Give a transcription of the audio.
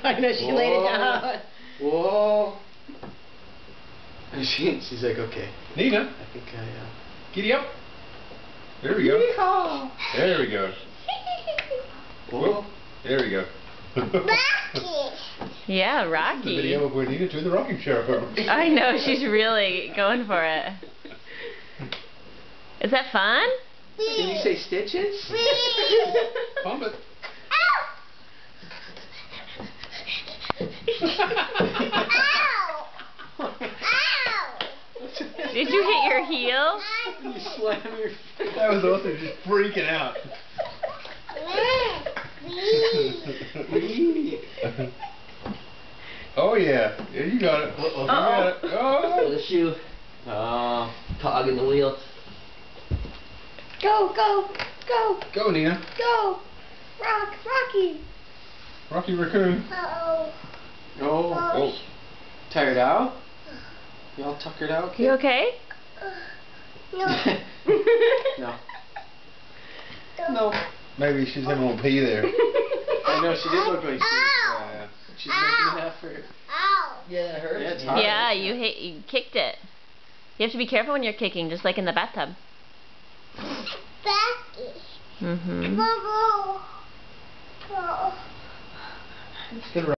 I know, she laid it down. Whoa. And she's like, okay. Nina. I think Giddy up. There we go. Yeehaw. There we go. Whoa. There we go. Yeah, The Rocky. video of where Nina turned the rocking chair over. I know, she's really going for it. Is that fun? Did you say stitches? Pump it. Did you hit your heel? You slam your face. That was awesome, just freaking out. Oh yeah, yeah, you got it. You got it. Oh. The shoe. Cog in the wheel. Go, go, go, Go, Nina. go. Rocky. Rocky Raccoon. Uh-oh. Oh. Oh. Tired out? You all tuckered out? You okay? No. No. No. Maybe she's having a little pee there. I know, she did look like she's making an effort. Ow. Yeah, it hurts. Yeah, it's hard. Yeah, you kicked it. You have to be careful when you're kicking, just like in the bathtub. Becky. Mm-hmm. Bubble. Get around.